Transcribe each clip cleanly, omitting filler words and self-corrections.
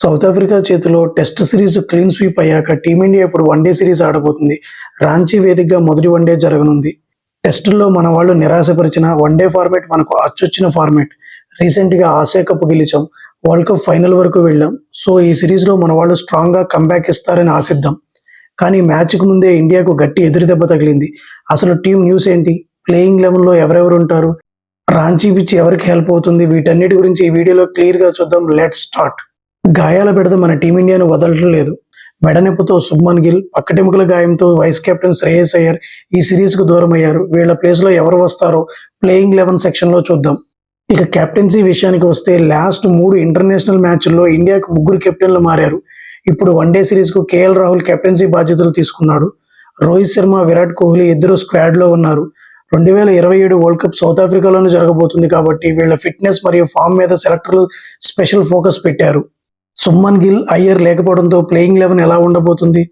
South Africa చేతిలో test series clean sweep అయ్యాక team India ఇప్పుడు వన్డే సిరీస్ ఆడబోతుంది. రాంచీ వేదికగా మొదటి వన్డే జరగనుంది. టెస్టుల్లో మన వాళ్ళు నిరాశపరిచిన వన్డే ఫార్మాట్ మనకు అచ్చొచ్చిన ఫార్మాట్. రీసెంట్గా ఆసియా కప్ గెలిచాం, వరల్డ్ కప్ ఫైనల్ వరకు వెళ్ళాం. సో ఈ సిరీస్లో మన వాళ్ళు స్ట్రాంగ్గా కంబ్యాక్ ఇస్తారని ఆశిద్దాం. కానీ మ్యాచ్కు ముందే ఇండియాకు గట్టి ఎదురుదెబ్బ తగిలింది. అసలు టీం న్యూస్ ఏంటి, ప్లేయింగ్ లెవెన్లో ఎవరెవరు ఉంటారు, రాంచీ పిచ్ ఎవరికి హెల్ప్ అవుతుంది, వీటన్నిటి గురించి ఈ వీడియోలో క్లియర్గా చూద్దాం. Let's start. గాయాల బెడద మన టీమిండియాను వదలటం లేదు. మెడనొప్పితో శుభ్మన్ గిల్, పక్కటెముకల గాయంతో వైస్ కెప్టెన్ శ్రేయస్ అయ్యర్ ఈ సిరీస్కు దూరం అయ్యారు. వీళ్ల ప్లేస్లో ఎవరు వస్తారో ప్లేయింగ్ 11 సెక్షన్లో చూద్దాం. ఇక కెప్టెన్సీ విషయానికి వస్తే లాస్ట్ 3 ఇంటర్నేషనల్ మ్యాచ్ల్లో ఇండియాకు 3 కెప్టెన్లు మారారు. ఇప్పుడు వన్డే సిరీస్కు కేఎల్ రాహుల్ కెప్టెన్సీ బాధ్యతలు తీసుకున్నాడు. రోహిత్ శర్మ, విరాట్ కోహ్లీ ఇద్దరు స్క్వాడ్లో ఉన్నారు. 2027 వరల్డ్ కప్ సౌత్ ఆఫ్రికాలోనే జరగబోతుంది కాబట్టి వీళ్ల ఫిట్నెస్ మరియు ఫామ్ మీద సెలెక్టర్లు స్పెషల్ ఫోకస్ పెట్టారు. శుభ్మన్ గిల్, అయ్యర్ లేకపోవడంతో ప్లేయింగ్ 11 ఎలా ఉండబోతుంది?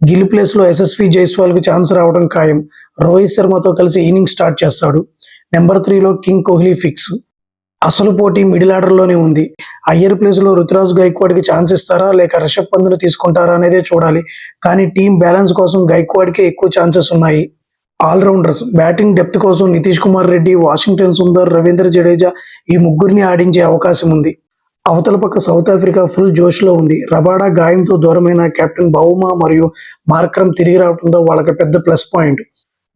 గిల్ ప్లేస్లో యశస్వి జైస్వాల్కి ఛాన్స్ రావడం ఖాయం. రోహిత్ శర్మతో కలిసి ఇన్నింగ్స్ స్టార్ట్ చేస్తాడు. నెంబర్ 3లో కింగ్ కోహ్లీ ఫిక్స్. అసలు పోటీ మిడిల్ ఆర్డర్లోనే ఉంది. అయ్యర్ ప్లేస్లో రుతురాజ్ గైక్వాడ్కి ఛాన్స్ ఇస్తారా లేక రిషబ్ పంత్ను తీసుకుంటారా అనేదే చూడాలి. కానీ టీం బ్యాలెన్స్ కోసం గైక్వాడ్కే ఎక్కువ ఛాన్సెస్ ఉన్నాయి. ఆల్రౌండర్స్ బ్యాటింగ్ డెప్త్ కోసం నితీష్ కుమార్ రెడ్డి, వాషింగ్టన్ సుందర్, రవీంద్ర జడేజా ఈ ముగ్గురిని ఆడించే అవకాశం ఉంది. అవతల పక్క సౌత్ ఆఫ్రికా ఫుల్ జోష్లో ఉంది. రబాడా గాయంతో దూరమైన కెప్టెన్ బౌమా మరియు మార్క్రమ్ తిరిగి రావడంతో వాళ్ళకి పెద్ద ప్లస్ పాయింట్.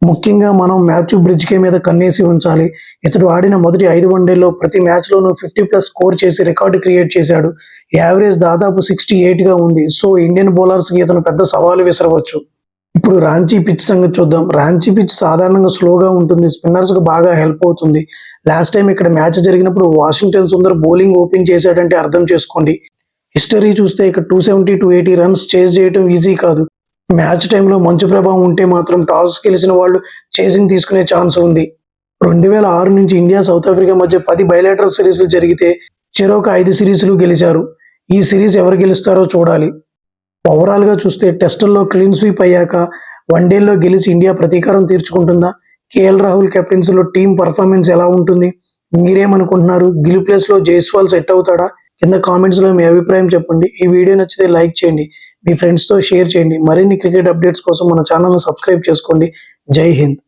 ముఖ్యంగా మనం మ్యాథ్యూ బ్రిడ్జ్కే మీద కన్నేసి ఉంచాలి. ఇతడు ఆడిన మొదటి 5 వన్డేల్లో ప్రతి మ్యాచ్లోనూ 50+ స్కోర్ చేసి రికార్డు క్రియేట్ చేశాడు. యావరేజ్ దాదాపు 68గా ఉంది. సో ఇండియన్ బౌలర్స్కి ఇతను పెద్ద సవాలు విసరవచ్చు. ఇప్పుడు రాంచీ పిచ్ సంగతి చూద్దాం. రాంచీ పిచ్ సాధారణంగా స్లోగా ఉంటుంది, స్పిన్నర్స్కి బాగా హెల్ప్ అవుతుంది. లాస్ట్ టైం ఇక్కడ మ్యాచ్ జరిగినప్పుడు వాషింగ్టన్ సుందర్ బౌలింగ్ ఓపెన్ చేశాడంటే అర్థం చేసుకోండి. హిస్టరీ చూస్తే ఇక్కడ 270-280 రన్స్ చేజ్ చేయడం ఈజీ కాదు. మ్యాచ్ టైంలో మంచు ప్రభావం ఉంటే మాత్రం టాస్ గెలిచిన వాళ్ళు చేసింగ్ తీసుకునే ఛాన్స్ ఉంది. 2006 నుంచి ఇండియా సౌత్ ఆఫ్రికా మధ్య 10 బైలేటరల్ సిరీస్లు జరిగితే చెరొక 5 సిరీస్లు గెలిచారు. ఈ సిరీస్ ఎవరు గెలుస్తారో చూడాలి. ఓవరాల్గా చూస్తే టెస్టుల్లో క్లీన్ స్వీప్ అయ్యాక వన్డేల్లో గెలిచి ఇండియా ప్రతీకారం తీర్చుకుంటుందా? కేఎల్ రాహుల్ కెప్టెన్సీలో టీం పర్ఫార్మెన్స్ ఎలా ఉంటుంది? మీరేమనుకుంటున్నారు? గిల్ ప్లేస్లో జైస్వాల్ సెట్ అవుతాడా? కింద కామెంట్స్లో మీ అభిప్రాయం చెప్పండి. ఈ వీడియో నచ్చితే లైక్ చేయండి, మీ ఫ్రెండ్స్తో షేర్ చేయండి. మరిన్ని క్రికెట్ అప్డేట్స్ కోసం మన ఛానల్ని సబ్స్క్రైబ్ చేసుకోండి. జై హింద్.